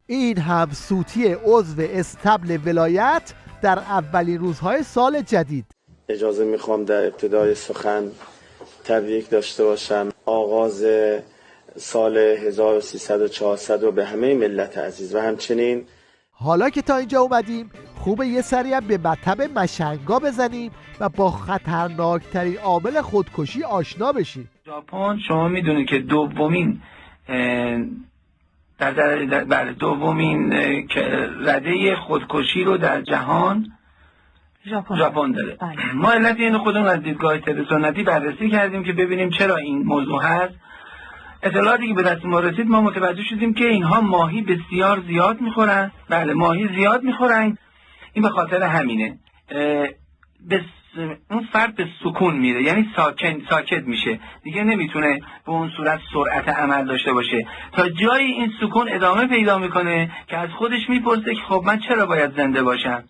این همسوتی عضو استبل ولایت در اولین روزهای سال جدید. اجازه میخوام در ابتدای سخن تبریک داشته باشم آغاز سال 1300 و به همه ملت عزیز و همچنین حالا که تا اینجا اومدیم خوبه یه سری هم به مطب مشنگا بزنیم و با خطرناکترین عامل خودکشی آشنا بشیم. ژاپن شما میدونید که دومین دومین رده خودکشی رو در جهان ژاپن داره. ما علت اینو خودمون از دیدگاه سنتی بررسی کردیم که ببینیم چرا این موضوع هست. اطلاعاتی که به دست ما رسید ما متوجه شدیم که اینها ماهی بسیار زیاد میخورن. بله ماهی زیاد میخورن. این به خاطر همینه. اون فرد به سکون میره، یعنی ساکت میشه دیگه، نمیتونه به اون صورت سرعت عمل داشته باشه تا جایی این سکون ادامه پیدا میکنه که از خودش میپرسه که خب من چرا باید زنده باشم.